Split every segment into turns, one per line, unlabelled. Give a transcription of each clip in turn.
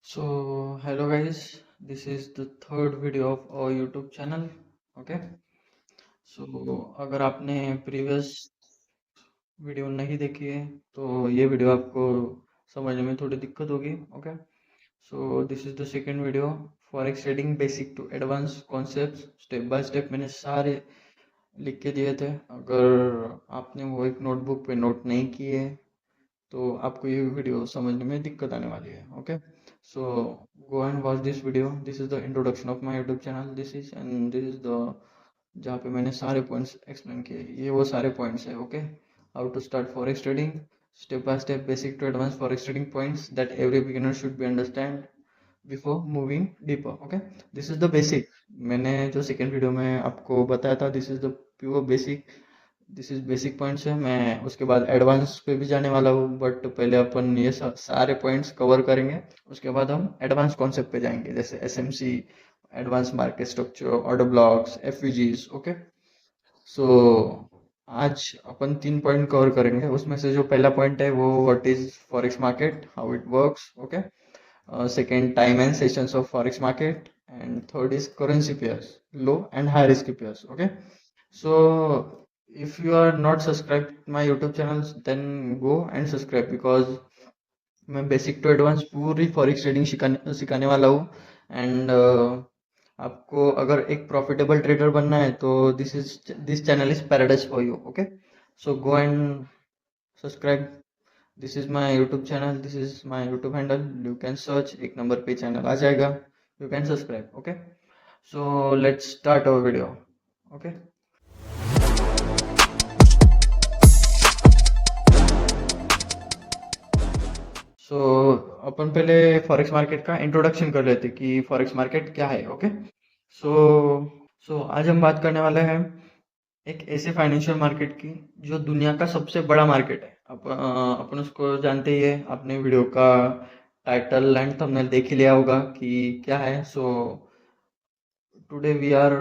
So, hello guys, this is the third video of our YouTube channel. Okay, so अगर आपने previous video नहीं देखी है तो ये वीडियो आपको समझने में थोड़ी दिक्कत होगी. Okay, so this is the second video. Forex trading basic to advance concepts, step by step मैंने सारे लिख के दिए थे. अगर आपने वो एक नोटबुक पे नोट नहीं किए तो आपको ये वीडियो समझने में दिक्कत आने वाली है. Okay, so go and watch this video. This is the introduction of my YouTube channel. This is the जहाँ पे मैंने सारे पॉइंट्स एक्सप्लेन किए. ये वो सारे पॉइंट्स है. Okay, how to start forex trading, step by step basic to advance forex trading points that every beginner should be understand before moving deeper. Okay, this is the basic. मैंने जो second video में आपको बताया था, this is the pure basic. This is basic points है. मैं उसके बाद एडवांस पे भी जाने वाला हूँ, बट पहले अपन ये सारे पॉइंट्स कवर करेंगे. उसके बाद हम एडवांस कॉन्सेप्ट पे जाएंगे, जैसे SMC, advance market structure, order blocks, FVGs. Okay, so आज अपन 3 पॉइंट कवर करेंगे. उसमें से जो पहला पॉइंट है वो what is forex market, how it works. Okay, second, time and sessions of forex market, and third is currency pairs, low and high risk pairs. Okay, so if you are not subscribed my YouTube channels, then go and subscribe, because मैं basic to advance पूरी forex trading सिखाने वाला हूँ. And आपको अगर एक profitable trader बनना है तो this channel is paradise for you. Okay, so go and subscribe. This is my YouTube channel, this is my YouTube handle. You can search, एक नंबर पे चैनल आ जाएगा. You can subscribe. Okay, so let's start our video. Okay, so अपन पहले forex market का introduction कर लेते कि फॉरेक्स मार्केट क्या है. ओके, सो आज हम बात करने वाले हैं एक ऐसे फाइनेंशियल मार्केट की जो दुनिया का सबसे बड़ा मार्केट है. अपन उसको जानते ही है. आपने वीडियो का टाइटल एंड थंबनेल देख ही लिया होगा कि क्या है. So today we are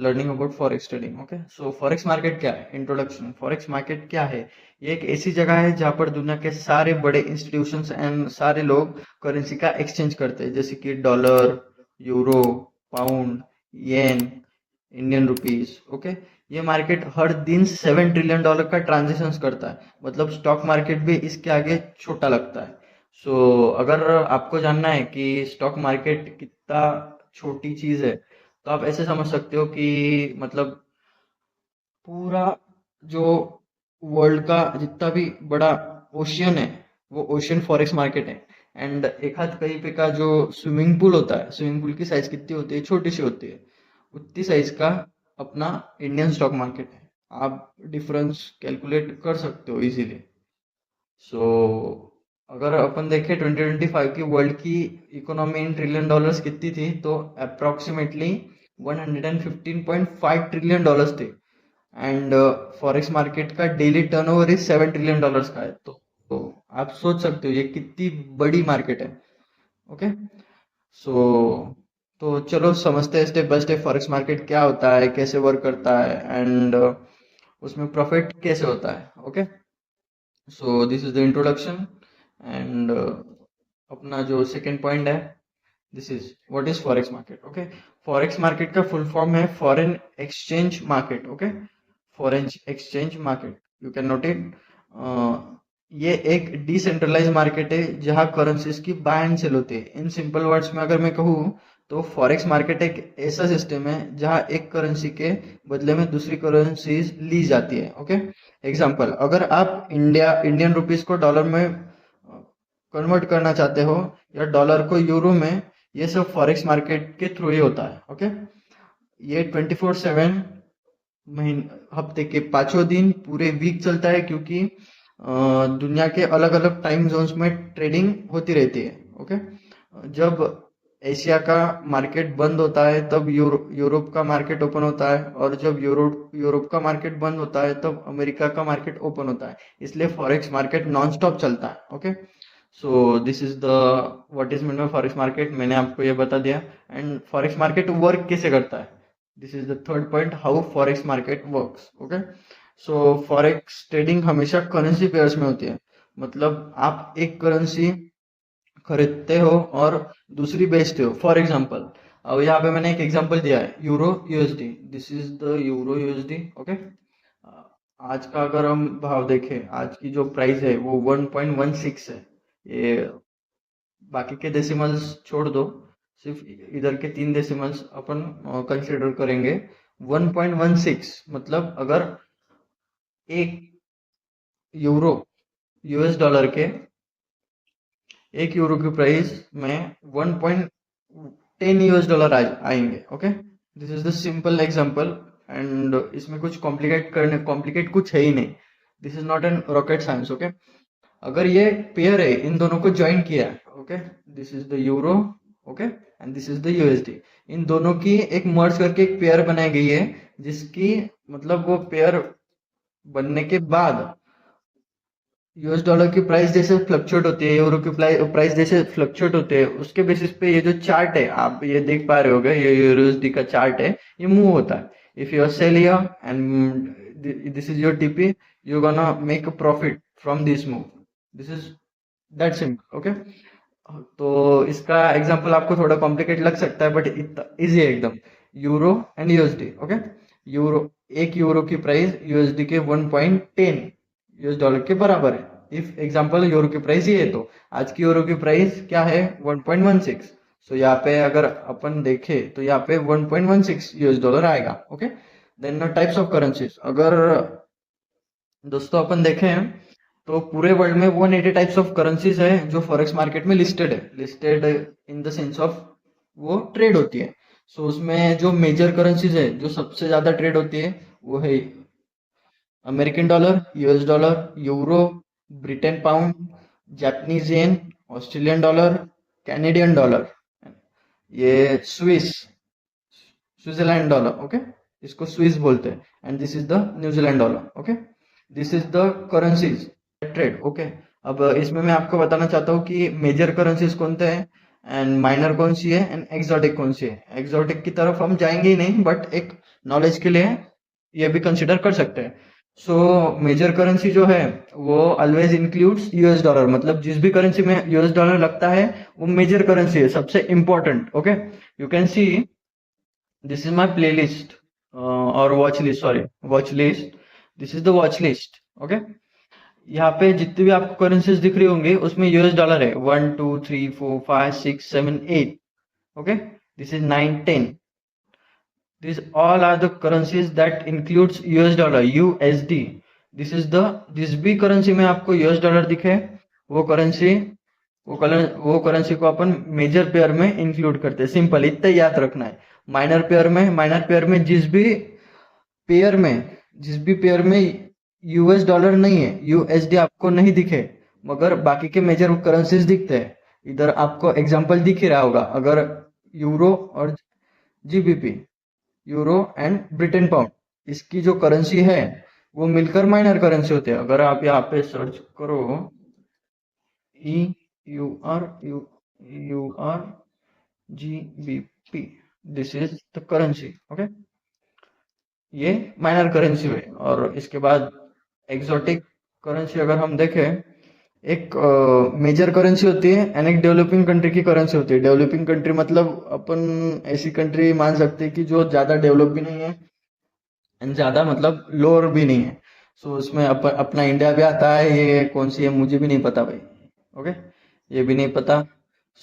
learning about forex trading. Okay, so forex market क्या है. इंट्रोडक्शन. फॉरेक्स मार्केट क्या है? ये एक ऐसी जगह है जहाँ पर दुनिया के सारे बड़े इंस्टीट्यूशंस एंड सारे लोग करेंसी का एक्सचेंज करते हैं, जैसे कि डॉलर, यूरो, पाउंड, येन, इंडियन रुपीज. ओके, ये मार्केट हर दिन $7 ट्रिलियन का ट्रांजेक्शन करता है. मतलब स्टॉक मार्केट भी इसके आगे छोटा लगता है. सो अगर आपको जानना है कि स्टॉक मार्केट कितना छोटी चीज है, तो आप ऐसे समझ सकते हो कि मतलब पूरा जो वर्ल्ड का जितना भी बड़ा ओशियन है, वो ओशियन फॉरेक्स मार्केट है. एंड एक हाथ कहीं पे का जो स्विमिंग पूल होता है, स्विमिंग पूल की साइज कितनी होती है? छोटी सी होती है. उतनी साइज का अपना इंडियन स्टॉक मार्केट है. आप डिफरेंस कैलकुलेट कर सकते हो इजीली. सो अगर अपन देखें 2025 की वर्ल्ड की इकोनॉमी इन ट्रिलियन डॉलर्स कितनी थी, तो अप्रोक्सीमेटली 115.5 ट्रिलियन डॉलर्स थे. एंड फॉरेक्स मार्केट का डेली टर्नओवर इज $7 ट्रिलियन का है. तो आप सोच सकते हो ये कितनी बड़ी मार्केट है. ओके, सो तो चलो समझते हैं step by step forex market क्या होता है, कैसे वर्क करता है, एंड उसमें प्रॉफिट कैसे होता है. Okay, so this is the introduction. And अपना जो सेकेंड पॉइंट है, this is what is forex market. Okay, forex market का फुल फॉर्म है foreign exchange market. Okay, foreign exchange market, you can note it. ये एक decentralise market है जहां currencies की बाय एंड सेल होती है. इन सिंपल वर्ड्स में अगर मैं कहूँ तो फॉरेक्स मार्केट एक ऐसा सिस्टम है जहां एक करेंसी के बदले में दूसरी करेंसीज ली जाती है. ओके, एग्जाम्पल, अगर आप इंडियन रुपीज को डॉलर में कन्वर्ट करना चाहते हो या डॉलर को यूरो में, ये सब फॉरेक्स मार्केट के थ्रू ही होता है. ओके, ये 24/7 महीने, हफ्ते के 5 दिन, पूरे वीक चलता है, क्योंकि दुनिया के अलग अलग टाइम जोन्स में ट्रेडिंग होती रहती है. ओके, जब एशिया का मार्केट बंद होता है तब यूरोप का मार्केट ओपन होता है, और जब यूरोप का मार्केट बंद होता है तब अमेरिका का मार्केट ओपन होता है. इसलिए फॉरेक्स मार्केट नॉन स्टॉप चलता है. Okay, so this is the what is mean by forex market. मैंने आपको ये बता दिया. एंड फॉरेक्स मार्केट वर्क कैसे करता है, this is the third point, how forex market works. Okay, so forex trading हमेशा करेंसी पेयर्स में होती है. मतलब आप एक करेंसी खरीदते हो और दूसरी बेचते हो। फॉर एग्जाम्पल, अब यहाँ पे मैंने एक एग्जाम्पल दिया है euro USD, this is the euro USD. Okay, आज का अगर हम भाव देखें, आज की जो प्राइस है वो 1.16 है। ये बाकी के डेसिमल्स छोड़ दो, सिर्फ इधर के 3 डेसिमल्स अपन कंसिडर करेंगे। 1.16 मतलब अगर एक यूरो यूएस डॉलर के, एक यूरो की प्राइस में 1.10 यूएस डॉलर आएंगे। Okay, this is the simple example and इसमें कुछ कॉम्प्लिकेट कुछ है ही नहीं। This is not an rocket science. Okay, अगर ये पेयर है, इन दोनों को ज्वाइन किया है, okay, this is the euro, okay, and this is the USD, इन दोनों की एक मर्ज करके एक पेयर बनाई गई है, जिसकी मतलब वो पेयर बनने के बाद यूएस डॉलर की प्राइस जैसे फ्लक्चुएट होती है, यूरो की प्राइस जैसे फ्लक्चुएट होते हैं, उसके बेसिस पे ये जो चार्ट है आप ये देख पा रहे होगे, ये यूएसडी का चार्ट है, ये मूव होता है। If you are sell here and this is your TP, you gonna make a profit from this move. This is that simple. Okay, तो इसका एग्जांपल आपको थोड़ा कॉम्प्लिकेट लग सकता है बट इजी है एकदम। Euro and USD. Okay, euro, एक यूरो की प्राइस यूएसडी के 1.10 यूएस डॉलर के बराबर है। इफ एग्जांपल यूरो की प्राइस ये है, तो आज की यूरो की प्राइस क्या है? 1.16। सो यहाँ पे अगर अपन देखें तो यहाँ पे 1.16 यूएस डॉलर आएगा। Okay, then types of currencies, अगर दोस्तों अपन देखें तो पूरे वर्ल्ड में 180 टाइप्स ऑफ करेंसीज है जो फॉरेक्स मार्केट में लिस्टेड है। Listed in the sense of वो ट्रेड होती है। सो उसमें जो मेजर करेंसीज है, जो सबसे ज्यादा ट्रेड होती है, वो है American dollar, US dollar, euro, Britain pound, Japanese yen, Australian dollar, Canadian dollar, ये स्विट्जरलैंड डॉलर। ओके, इसको स्विस बोलते हैं, and this is the New Zealand dollar. Okay, this is the currencies trade. Okay, अब इसमें मैं आपको बताना चाहता हूँ कि मेजर करेंसीज कौन से हैं एंड माइनर कौन सी है एंड एक्सोटिक कौन सी है। एक्सोटिक की तरफ हम जाएंगे ही नहीं, बट एक नॉलेज के लिए ये भी कंसिडर कर सकते हैं। सो मेजर करेंसी जो है वो ऑलवेज इंक्लूड्स यूएस डॉलर, मतलब जिस भी करेंसी में यूएस डॉलर लगता है वो मेजर करेंसी है, सबसे important. Okay, you can see this is my playlist और watch list, sorry watch list, this is the watch list. Okay, यहाँ पे जितनी भी आपको करेंसीज दिख रही होंगी उसमें यूएस डॉलर है 1 2 3 4 5 6 7 8। Okay, this is 9 10। These all are the currencies that includes US dollar, USD. This is the, जिस भी करेंसी में आपको US डॉलर दिखे वो करेंसी वो करेंसी को अपन मेजर पेयर में इंक्लूड करते हैं। सिंपल, इतना याद रखना है। माइनर पेयर में जिस भी पेयर में यूएस डॉलर नहीं है, यूएसडी आपको नहीं दिखे, मगर बाकी के मेजर करेंसीज दिखते हैं। इधर आपको एग्जांपल दिख ही रहा होगा, अगर यूरो और GBP, euro and Britain pound, इसकी जो करेंसी है वो मिलकर माइनर करेंसी होते हैं। अगर आप यहाँ पे सर्च करो E U R GBP, this is the currency. Okay, ये माइनर करेंसी है। और इसके बाद एक्सोटिक करेंसी अगर हम देखें, एक मेजर करेंसी होती है एंड एक डेवलपिंग कंट्री की करेंसी होती है। डेवलपिंग कंट्री मतलब अपन ऐसी कंट्री मान सकते हैं कि जो ज्यादा डेवलप भी नहीं है एंड ज्यादा मतलब लोअर भी नहीं है। सो उसमें अपना इंडिया भी आता है। ये कौन सी है मुझे भी नहीं पता भाई। ओके, ये भी नहीं पता।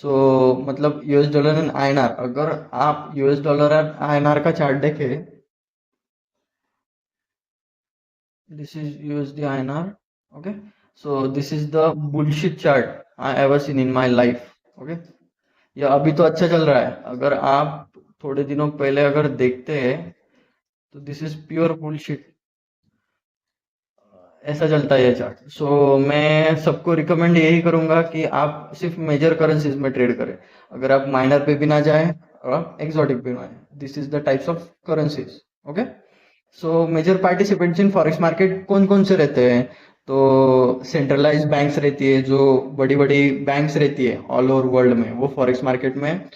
सो मतलब यूएस डॉलर एंड आईएनआर, अगर आप यूएस डॉलर एंड आईएनआर का चार्ट देखें, this is USD INR. Okay, so this is the bullshit chart I ever seen in my life. Okay, ये अभी तो अच्छा चल रहा है, अगर आप थोड़े दिनों पहले अगर देखते हैं तो दिस इज प्योर बुलशिट, ऐसा चलता है ये चार्ट। सो मैं सबको रिकमेंड यही करूंगा कि आप सिर्फ मेजर करेंसीज में ट्रेड करें, अगर आप माइनर पे भी ना जाए और एक्सोटिक पे ना। This is the types of currencies. Okay, so major participants in forex market कौन कौन से रहते हैं? तो सेंट्रलाइज बैंक्स रहती है, जो बड़ी बड़ी बैंक्स रहती है ऑल ओवर वर्ल्ड में, वो फॉरेक्स मार्केट में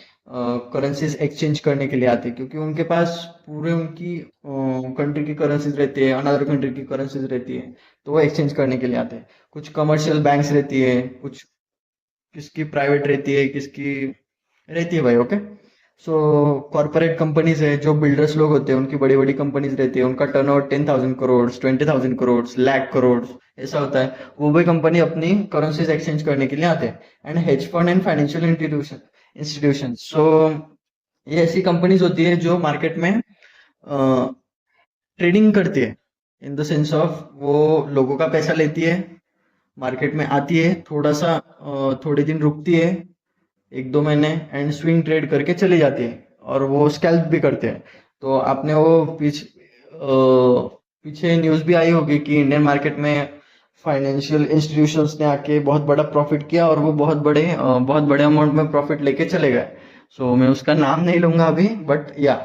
करेंसीज एक्सचेंज करने के लिए आती है, क्योंकि उनके पास पूरे उनकी कंट्री की करेंसीज रहती है, अनदर कंट्री की करेंसीज रहती है, तो वो एक्सचेंज करने के लिए आते हैं। कुछ कमर्शियल बैंक्स रहती है, कुछ किसकी प्राइवेट रहती है, किसकी रहती है भाई। ओके, सो कॉर्पोरेट कंपनीज है, जो बिल्डर्स लोग होते हैं उनकी बड़ी बड़ी कंपनीज रहती है, उनका टर्नओवर 10,000 करोड़, 20,000 करोड़, लाख करोड़ ऐसा होता है। वो भी कंपनी अपनी करेंसीज एक्सचेंज करने के लिए आते हैं। And hedge fund and financial institution, so ये ऐसी कंपनीज होती है जो मार्केट में ट्रेडिंग करती है, इन द सेंस ऑफ वो लोगों का पैसा लेती है, मार्केट में आती है, थोड़ा सा थोड़े दिन रुकती है, 1-2 महीने, एंड स्विंग ट्रेड करके चली जाती है, और वो स्कैल्प भी करते हैं। तो आपने वो पीछे न्यूज भी आई होगी कि इंडियन मार्केट में फाइनेंशियल इंस्टीट्यूशंस ने आके बहुत बड़ा प्रॉफिट किया, और वो बहुत बड़े अमाउंट में प्रॉफिट लेके चले गए। सो मैं उसका नाम नहीं लूंगा अभी, बट या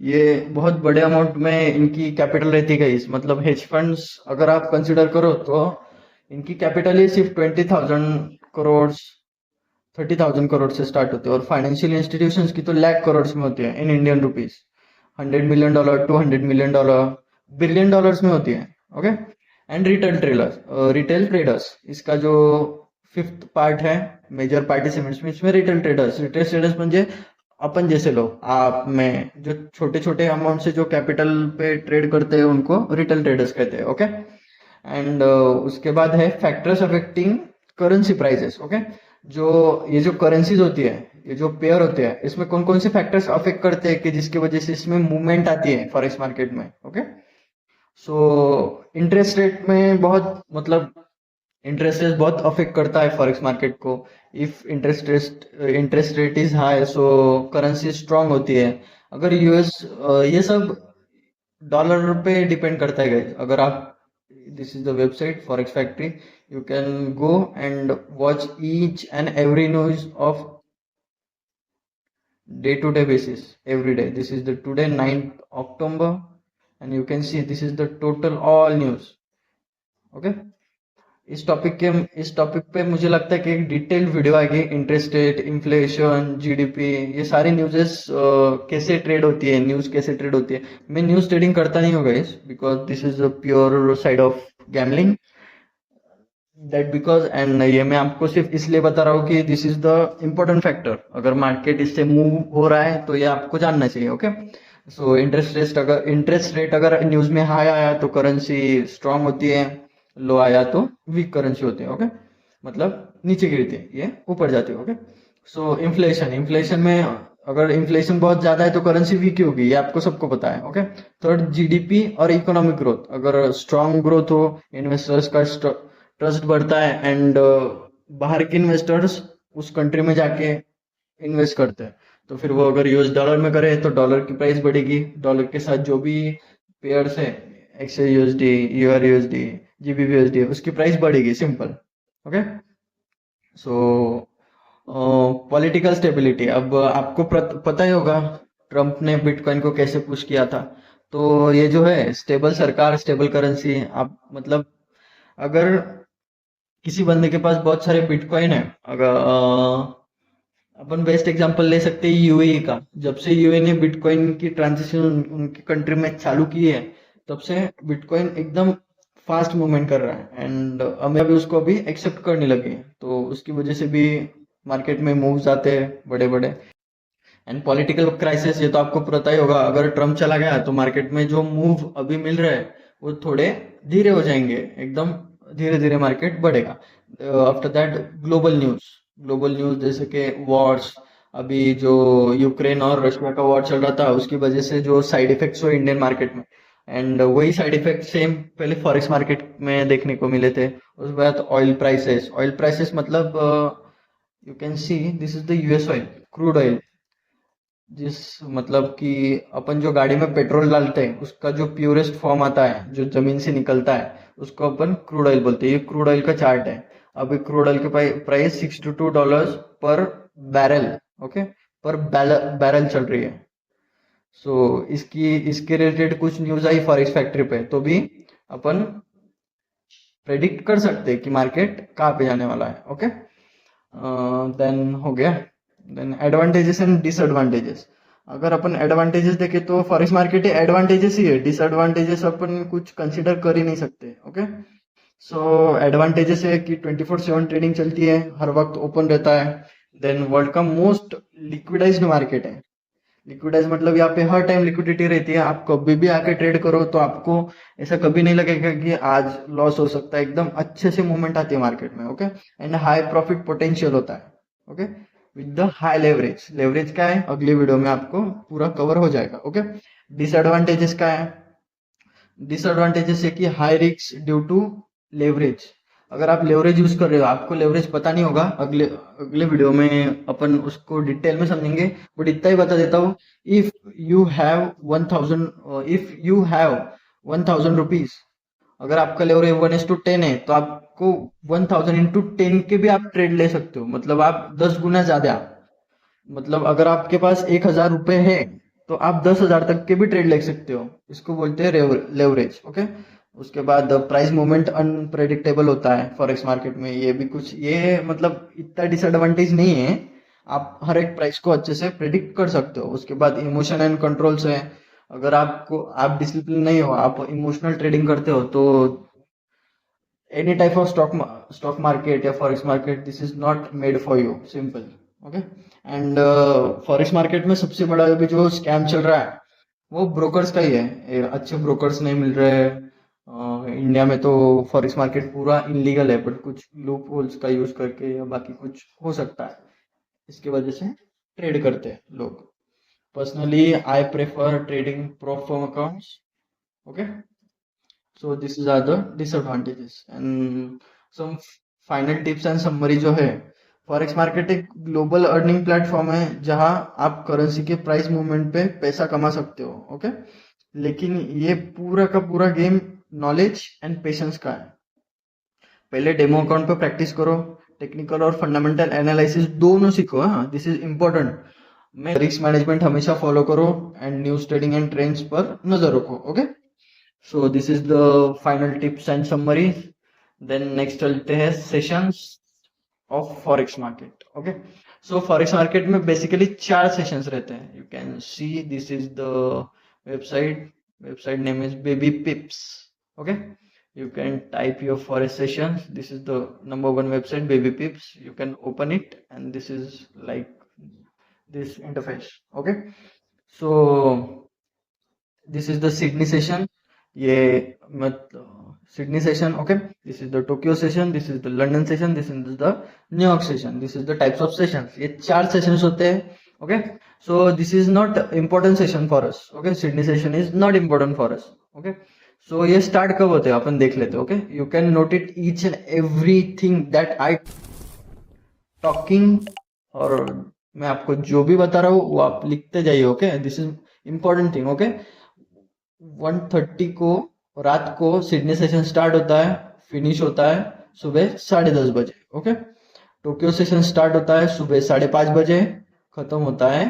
ये बहुत बड़े अमाउंट में इनकी कैपिटल रहती गई। मतलब हेज फंड्स अगर आप कंसिडर करो तो इनकी कैपिटल ही सिर्फ 20,000 करोड़, 30,000 करोड़ से स्टार्ट होती है, और फाइनेंशियल इंस्टीट्यूशंस की तो लाख करोड़ में होती है in Indian rupees. $100 million, $200 million, billion dollars में होती है। ओके, एंड रिटेल ट्रेडर्स इसका जो फिफ्थ पार्ट है, मेजर पार्टिसिपेंट्स में, इसमें रिटेल ट्रेडर्स म्हणजे अपन जैसे लोग, आप में, जो छोटे छोटे अमाउंट से जो कैपिटल पे ट्रेड करते हैं उनको रिटेल ट्रेडर्स कहते हैं। ओके, एंड उसके बाद है factors affecting currency prices. Okay, जो करेंसीज होती है, ये जो पेयर होते हैं, इसमें कौन कौन से फैक्टर्स अफेक्ट करते हैं कि जिसकी वजह से इसमें मूवमेंट आती है फॉरेक्स मार्केट में। ओके, सो इंटरेस्ट रेट में बहुत, मतलब इंटरेस्ट रेट बहुत अफेक्ट करता है फॉरेक्स मार्केट को। If interest rate is high, so currency strong होती है। अगर यूएस, ये सब डॉलर पे डिपेंड करता है guys। अगर आप, this is the website forex factory, you can go and watch each and every news of day to day basis every day. This is the today 9th October, and you can see this is the total all news. Okay, इस topic पे मुझे लगता है कि एक detailed video आएगी। Interest rate, inflation, GDP, ये सारी न्यूज़ेस कैसे ट्रेड होती है, न्यूज़ कैसे ट्रेड होती है। मैं न्यूज़ ट्रेडिंग करता नहीं हूँ guys, because this is a pure side of gambling, that because, and ये मैं आपको सिर्फ इसलिए बता रहा हूँ कि this is the important factor. अगर मार्केट इससे मूव हो रहा है तो ये आपको जानना चाहिए। ओके, सो इंटरेस्ट रेट अगर न्यूज में हाई आया तो करेंसी स्ट्रांग होती है, लो आया तो वीक करेंसी होती है। ओके, मतलब नीचे गिरती है, ये ऊपर जाती है। ओके, सो इन्फ्लेशन में अगर इन्फ्लेशन बहुत ज्यादा है तो करेंसी वीक होगी, ये आपको सबको पता है। ओके, थर्ड जीडीपी और इकोनॉमिक ग्रोथ, अगर स्ट्रांग ग्रोथ हो, इन्वेस्टर्स का ट्रस्ट बढ़ता है, एंड बाहर के इन्वेस्टर्स उस कंट्री में जाके इन्वेस्ट करते हैं, तो फिर वो अगर यूएस डॉलर में करे तो डॉलर की प्राइस बढ़ेगी, डॉलर के साथ जो भी पेयर्स है, XAU USD, EUR USD, GBP USD, उसकी प्राइस बढ़ेगी, simple. Okay, so political stability, अब आपको पता ही होगा ट्रम्प ने बिटकॉइन को कैसे पुश किया था। तो ये जो है स्टेबल सरकार, स्टेबल करेंसी, आप मतलब अगर किसी बंदे के पास बहुत सारे बिटकॉइन है, अगर अपन बेस्ट एग्जांपल ले सकते हैं यूएई का। जब से यूएई ने बिटकॉइन की ट्रांजिशन उनकी कंट्री में चालू की है, तब से बिटकॉइन एकदम फास्ट मूवमेंट कर रहा है, एंड हमें अभी उसको अभी एक्सेप्ट करने लगे हैं, तो उसकी वजह से भी मार्केट में मूव्स आते हैं बड़े बड़े। एंड पॉलिटिकल क्राइसिस, ये तो आपको पता ही होगा, अगर ट्रम्प चला गया तो मार्केट में जो मूव अभी मिल रहे हैं वो थोड़े धीरे हो जाएंगे, एकदम धीरे धीरे मार्केट बढ़ेगा। आफ्टर दैट ग्लोबल न्यूज जैसे कि वॉर्स, अभी जो यूक्रेन और रशिया का वॉर चल रहा था, उसकी वजह से जो साइड इफेक्ट्स हुए इंडियन मार्केट में, एंड वही साइड इफेक्ट सेम पहले फॉरेक्स मार्केट में देखने को मिले थे। उसके बाद ऑयल प्राइसेस मतलब you can see this is the US oil, crude oil, जिस मतलब कि अपन जो गाड़ी में पेट्रोल डालते हैं उसका जो प्योरेस्ट फॉर्म आता है, जो जमीन से निकलता है, उसको अपन क्रूड ऑयल बोलते हैं। ये क्रूड ऑयल का चार्ट है। अभी क्रूड ऑयल के प्राइस $62 पर बैरल, ओके, पर बैरल चल रही है। सो इसके रिलेटेड कुछ न्यूज आई फॉरेक्स फैक्ट्री पे, तो भी अपन प्रेडिक्ट कर सकते हैं कि मार्केट कहाँ पे जाने वाला है। ओके, देन हो गया। देन एडवांटेजेस एंड डिसएडवांटेजेस, अगर अपन एडवांटेजेस देखें तो फॉरेक्स मार्केट एडवांटेजेस ही है, डिसएडवांटेजेस अपन कुछ कंसिडर कर ही नहीं सकते। ओके, सो एडवांटेजेस है कि 24/7 ट्रेडिंग चलती है, हर वक्त ओपन रहता है। देन वर्ल्ड का मोस्ट लिक्विडाइज्ड मार्केट है। लिक्विडाइज मतलब यहाँ पे हर टाइम लिक्विडिटी रहती है, आप कभी भी आके ट्रेड करो तो आपको ऐसा कभी नहीं लगेगा कि आज लॉस हो सकता है। एकदम अच्छे से मूवमेंट आती है मार्केट में, okay. And high profit potential होता है, okay, with the high leverage. Leverage क्या है अगली वीडियो में आपको पूरा कवर हो जाएगा, ओके। डिसएडवांटेजेस क्या है? डिसएडवांटेजेस है कि high risk due to leverage. अगर आप लेवरेज यूज कर रहे हो, आपको लेवरेज पता नहीं होगा, अगले अगले वीडियो में अपन उसको डिटेल में समझेंगे, बट इतना ही बता देता हूँ। इफ यू हैव 1000 रुपीज, अगर आपका लेवरेज 1:10 है तो आपको 1000 × 10 के भी आप ट्रेड ले सकते हो, मतलब आप 10 गुना ज्यादा। मतलब अगर आपके पास 1000 रुपए है तो आप 10,000 तक के भी ट्रेड ले सकते हो, इसको बोलते हैं लेवरेज, ओके। उसके बाद प्राइस मूवमेंट अनप्रेडिक्टेबल होता है फॉरेक्स मार्केट में, ये भी कुछ ये मतलब इतना डिसएडवांटेज नहीं है, आप हर एक प्राइस को अच्छे से प्रेडिक्ट कर सकते हो। उसके बाद इमोशन एंड कंट्रोल्स है। अगर आप डिसिप्लिन नहीं हो, आप इमोशनल ट्रेडिंग करते हो तो any type of stock market या forex market, this is not made for you, simple, okay. And forex market में सबसे बड़ा अभी जो स्कैम चल रहा है वो ब्रोकर्स का ही है। अच्छे ब्रोकर्स नहीं मिल रहे हैं। इंडिया में तो फॉरेक्स मार्केट पूरा इनलीगल है, बट कुछ लूप होल्स का यूज करके या बाकी कुछ हो सकता है, इसकी वजह से ट्रेड करते हैं लोग। Personally I prefer trading pro firm accounts, okay. So this is are the disadvantages and some final tips and summary जो है। फॉरेक्स मार्केट एक ग्लोबल अर्निंग प्लेटफॉर्म है जहां आप करेंसी के प्राइस मूवमेंट पे पैसा कमा सकते हो, ओके। लेकिन ये पूरा का पूरा गेम नॉलेज एंड पेशेंस का है। पहले डेमो अकाउंट पे प्रैक्टिस करो, टेक्निकल और फंडामेंटल एनालिसिस दोनों सीखो, हाँ, दिस इज इम्पोर्टेंट। मैं रिस्क मैनेजमेंट हमेशा फॉलो करो and news trading and trends पर नजर रखो, okay. So this is the final tips and summary. Then next चलते हैं sessions of forex market, okay. So forex market में बेसिकली 4 सेशंस रहते हैं। You can see this is the website name is baby पिप्स, okay. You can type your forest sessions. This is the #1 website, Baby Pips. You can open it, and this is like this interface. Okay, so this is the Sydney session. ये मत Sydney session, okay. This is the Tokyo session, this is the London session, this is the New York session, this is the types of sessions. ये 4 sessions होते हैं, okay. So this is not important session for us, okay. Sydney session is not important for us, okay. So ये start कब होते हैं अपन देख लेते हैं, okay. You can note it each and everything that I talking, और मैं आपको जो भी बता रहा हूँ वो आप लिखते जाइए, okay. This is important thing, okay. 1:30 को रात को सिडनी सेशन स्टार्ट होता है, फिनिश होता है सुबह 10:30 बजे, ओके। टोक्यो सेशन स्टार्ट होता है सुबह 5:30 बजे, खत्म होता है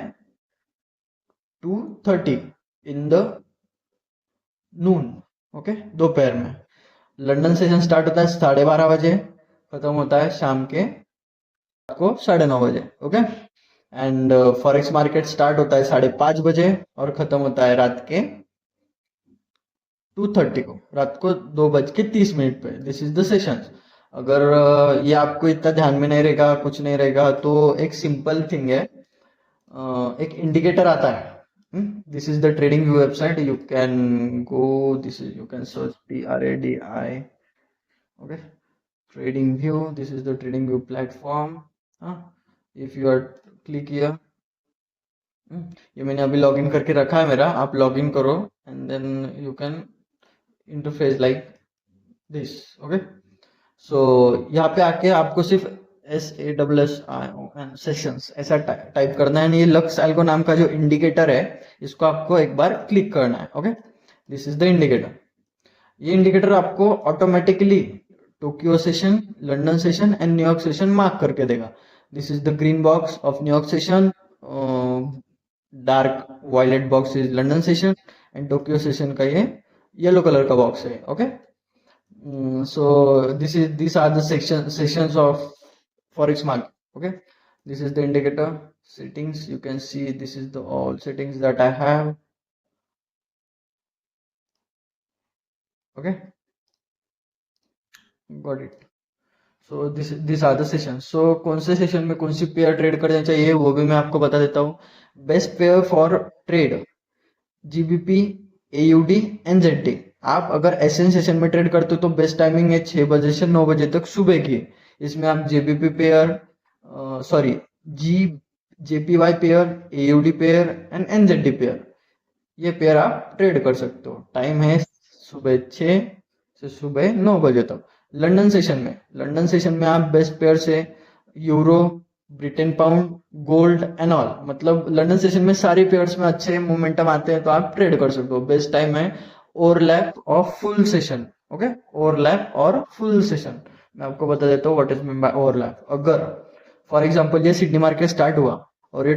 2:30 इन द नून, ओके, दोपहर में। लंदन सेशन स्टार्ट होता है 12:30 बजे, खत्म होता है शाम के को 9:30 बजे, okay. And forex market start होता है 5:30 बजे और खत्म होता है रात के 2:30 को, रात को 2:30 पे। This is the session. अगर ये आपको इतना ध्यान में नहीं रहेगा, कुछ नहीं रहेगा, तो एक सिंपल थिंग है, एक इंडिकेटर आता है। This is the trading view website, you can go, this is, you can search TRADI, okay, trading view. This is the trading view platform. If you are click here, ये मैंने अभी login करके रखा है मेरा, आप लॉगिन करो and then you can interface like this, okay. सो यहाँ पे आके आपको सिर्फ SASSION सेशंस ऐसा टाइप करना है। ये लक्स एल्गो नाम का जो इंडिकेटर है, इसको आपको एक बार क्लिक करना है, okay. This is the indicator. ये इंडिकेटर आपको automatically Tokyo session, London session and New York session mark करके देगा। This is the green box of New York session, dark violet box is London session and Tokyo session का ये yellow colour का box है, okay. So these are the sessions of forex market, okay. This is the indicator settings, you can see this is the all settings that I have, okay. Got it. So this are the session. सो कौन से session में कौन सी pair trade करना चाहिए वो भी मैं आपको बता देता हूँ। Best pair for trade GBP, AUD, NZD. आप अगर एसएन सेशन में ट्रेड करते हो तो बेस्ट टाइमिंग है 6 बजे से 9 बजे तक सुबह की। इसमें आप GBP pair, sorry, G JPY pair, AUD pair and NZD pair, ये पेयर आप ट्रेड कर सकते हो। टाइम है सुबह 6 से सुबह 9 बजे तक। लंदन सेशन में आप बेस्ट पेयर से euro, Britain pound, gold and all, मतलब लंदन सेशन में सारी पेयर्स में अच्छे मोमेंटम आते हैं तो आप ट्रेड कर सकते हो। बेस्ट टाइम है ओवरलैप और फुल सेशन। ओके, ओवरलैप और फुल सेशन मैं आपको बता देता हूँ what is mean by overlap. अगर फॉर एग्जांपल ये सिडनी मार्केट स्टार्ट हुआ और ये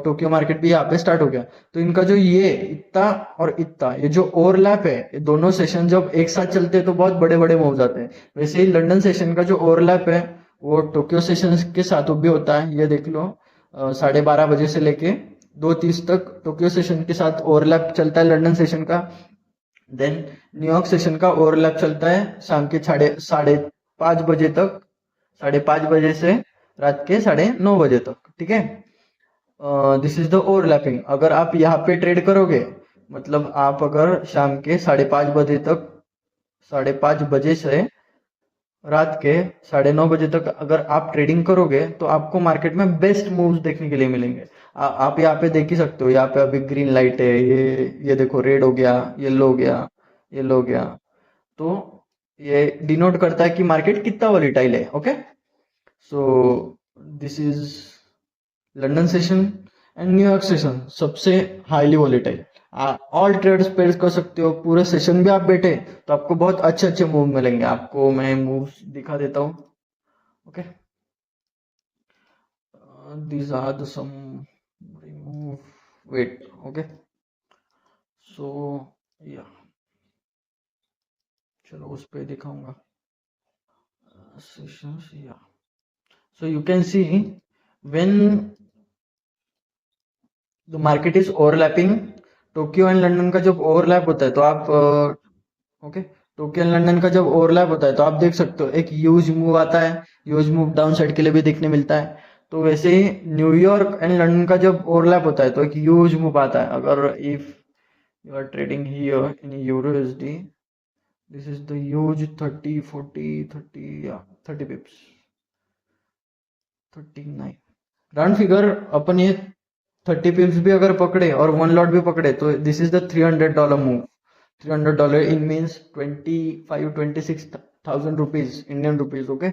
टोक्यो मार्केट भी यहाँ पे स्टार्ट हो गया, तो इनका जो ये इतना और इतना, ये जो ओवरलैप है, ये दोनों सेशन जब एक साथ चलते हैं तो बहुत बड़े बड़े मूव जाते हैं। वैसे ही लंदन सेशन का जो ओवरलैप है वो टोक्यो सेशन के साथ भी होता है। ये देख लो, 12:30 बजे से लेके 2:30 तक टोक्यो सेशन के साथ ओवरलैप चलता है लंदन सेशन का। देन न्यूयॉर्क सेशन का ओवरलैप चलता है शाम के 5:30 बजे तक, 5:30 बजे से रात के 9:30 तक। ठीक है, दिस इज द ओवरलैपिंग। अगर आप यहाँ पे ट्रेड करोगे, मतलब आप अगर शाम के 5:30 बजे तक, 5:30 बजे से रात के 9:30 बजे तक अगर आप ट्रेडिंग करोगे तो आपको मार्केट में बेस्ट मूव्स देखने के लिए मिलेंगे। आप यहाँ पे देख ही सकते हो, यहाँ पे अभी ग्रीन लाइट है, ये देखो, रेड हो गया, येलो हो गया, येलो हो गया, तो ये डिनोट करता है कि मार्केट कितना वॉलीटाइल है। Okay, so this is London session and New York session सबसे हाईली वॉलेटाइल। ऑल ट्रेड्स पेड कर सकते हो, पूरे सेशन भी आप बैठे तो आपको बहुत अच्छे अच्छे मूव मिलेंगे। आपको मैं मूव्स दिखा देता हूँ। Okay, these are the some remove, wait, okay, so yeah, चलो उस पे दिखाऊंगा सेशंस। या so you can see when the market is overlapping, Tokyo and London का जब ओवरलैप होता है तो आप ओके, टोक्यो एंड लंदन का जब ओवरलैप होता है तो आप देख सकते हो एक ह्यूज मूव आता है। ह्यूज मूव डाउन साइड के लिए भी देखने मिलता है। तो वैसे ही न्यूयॉर्क एंड लंदन का जब ओवरलैप होता है तो एक ह्यूज मूव आता है। अगर if you are trading here in euro USD, this is the huge 30 40 30 या 30 पिप्स, 39 राउंड फिगर। अपन ये 30 पिप्स भी अगर पकड़े और वन लॉट भी पकड़े तो this is the $300 move. $300 in means 26,000 rupees, Indian rupees. Okay,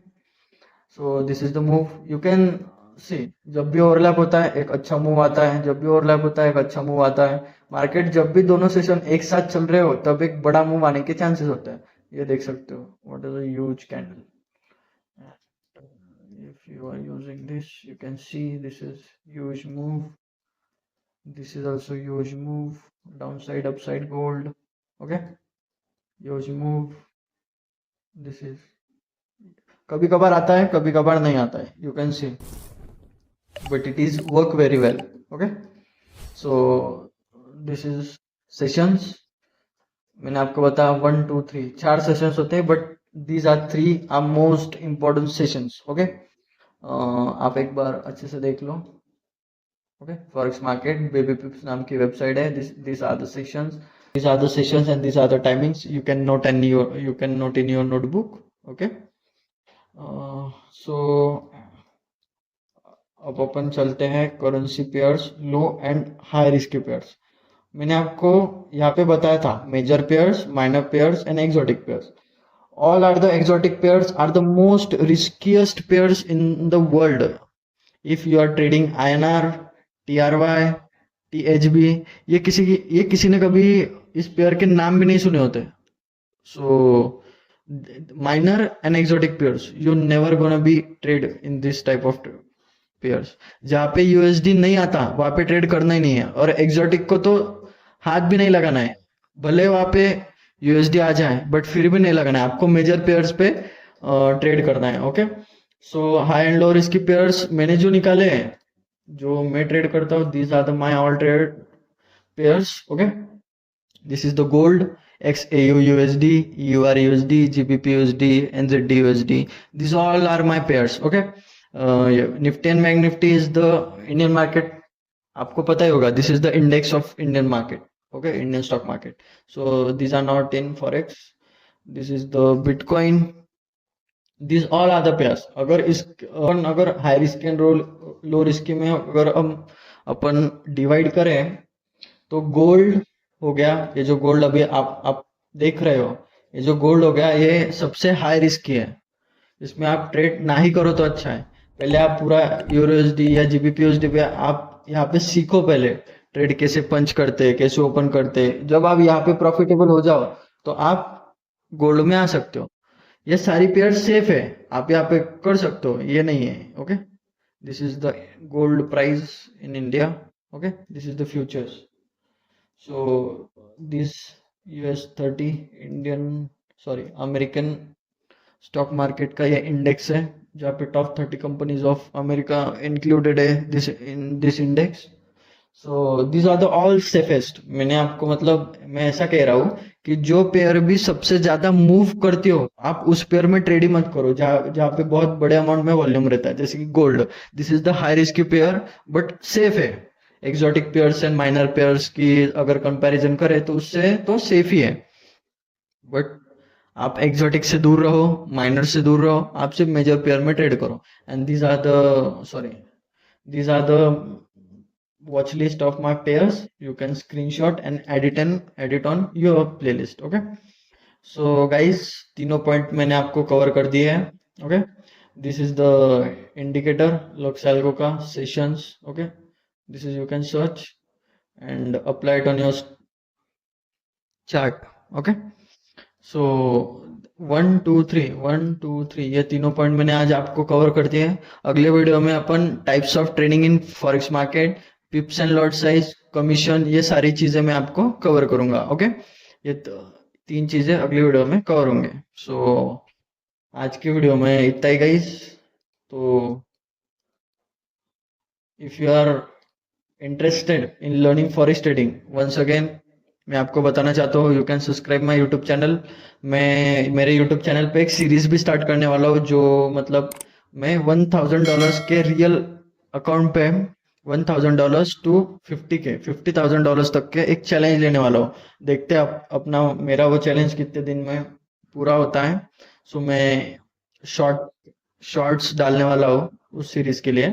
so this is the move you can सी। जब भी ओवरलैप होता है एक अच्छा मूव आता है, जब भी ओवरलैप होता है एक अच्छा मूव आता है। मार्केट जब भी दोनों सेशन एक साथ चल रहे हो तब एक बड़ा मूव आने के चांसेस होते हैं। ये देख सकते हो, what is a huge candle. if you are using this you can see this is huge move, this is also huge move, downside upside gold। okay, huge move, this is, कभी कभार आता है कभी कभार नहीं आता है, you can see, but it is work very well। okay, so this is sessions। मैंने आपको बताया 1 2 3 4 सेशंस होते हैं, but these are 3 are most important sessions. Okay, आप एक बार अच्छे से देख लो। Okay, forex market baby pips नाम की वेबसाइट है। This are the sessions, these are the sessions and these are the timings you can note in your notebook। okay, so अब अपन चलते हैं currency pairs, low and high risk pairs. मैंने आपको यहाँ पे बताया था major pairs, minor pairs and exotic pairs. all are the exotic pairs are the most riskiest pairs in the world। if you are trading INR, TRY, THB, ये किसी ने कभी इस पेयर के नाम भी नहीं सुने होते। so minor and exotic pairs you never gonna be trade in this type of pairs. जहाँ पे यूएसडी नहीं आता वहां पे ट्रेड करना ही नहीं है, और एक्सोटिक को तो हाथ भी नहीं लगाना है। भले वहां पे यूएसडी आ जाए बट फिर भी नहीं लगाना है, आपको मेजर पेयर्स पे ट्रेड करना है। Okay, so high and low risk pairs मैंने जो निकाले हैं, जो मैं ट्रेड करता हूँ, these are the my all trade pairs. Okay, this is the gold, XAU USD, EUR USD, GBP USD, NZD USD. These all are my pairs. Okay. Nifty and Bank Nifty is the Indian market. आपको पता ही होगा. This is the index of Indian market. Okay, Indian stock market. So these are not in forex. This is the Bitcoin. These all are the pairs. अगर high risk and low risk में अगर हम अपन divide करें तो gold हो गया. ये जो गोल्ड अभी आप देख रहे हो, ये जो गोल्ड हो गया, ये सबसे हाई रिस्क की है. इसमें आप ट्रेड ना ही करो तो अच्छा है. पहले आप पूरा यूरोएसडी या जीबीपी यूएसडी पे आप यहाँ पे सीखो. पहले ट्रेड कैसे पंच करते, कैसे ओपन करते. जब आप यहाँ पे प्रॉफिटेबल हो जाओ तो आप गोल्ड में आ सकते हो. ये सारी पेयर सेफ है, आप यहाँ पे कर सकते हो, ये नहीं है. Okay, this is the gold price in India. Okay, this is the futures. So this US30 American stock market का ये इंडेक्स है, जहाँ पे top 30 companies of America included है this index. So this are the all safest. मैंने आपको मैं ऐसा कह रहा हूँ कि जो पेयर भी सबसे ज्यादा मूव करती हो, आप उस पेयर में ट्रेड ही मत करो जहाँ पे बहुत बड़े अमाउंट में वॉल्यूम रहता है. जैसे कि gold, this is the high risk pair but safe है. Exotic pairs and minor pairs की अगर कंपैरिजन करें तो उससे तो सेफ ही है. बट आप एक्सोटिक से दूर रहो, माइनर से दूर रहो, आप सिर्फ मेजर पेयर में ट्रेड करो. And these are the watch list of my pairs. You can screenshot and edit on your playlist. Okay, so guys, तीनों पॉइंट मैंने आपको कवर कर दिए हैं. Okay, this is the indicator लोक्सेल्को का sessions. Okay, this is, you can search and apply it on your chart. Okay, so 1 2 3 ये तीनों पॉइंट मैंने आज आपको कवर कर दिए हैं. अगले वीडियो में अपन types of trading in forex market, pips and lot size, commission, ये सारी चीजें मैं आपको कवर करूंगा. ओके, ये तीन चीजें अगली वीडियो में कवर होंगे. सो आज की वीडियो में इतना ही गाइस. तो if you are interested in learning forex trading, once again मैं आपको बताना चाहता हूँ, you can subscribe my YouTube channel. मैं मेरे यूट्यूब चैनल पे एक सीरीज भी स्टार्ट करने वाला हूँ, जो मैं $1,000 के रियल अकाउंट पे $1,000 टू $50,000 तक के एक चैलेंज लेने वाला हूँ. देखते हैं अपना मेरा वो चैलेंज कितने दिन में पूरा होता है. सो मैं शॉर्ट्स डालने वाला हूँ उस सीरीज के लिए.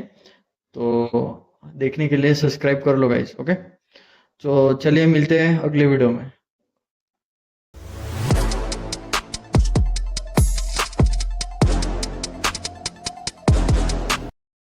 तो देखने के लिए सब्सक्राइब कर लो गाइस. ओके, तो चलिए मिलते हैं अगले वीडियो में.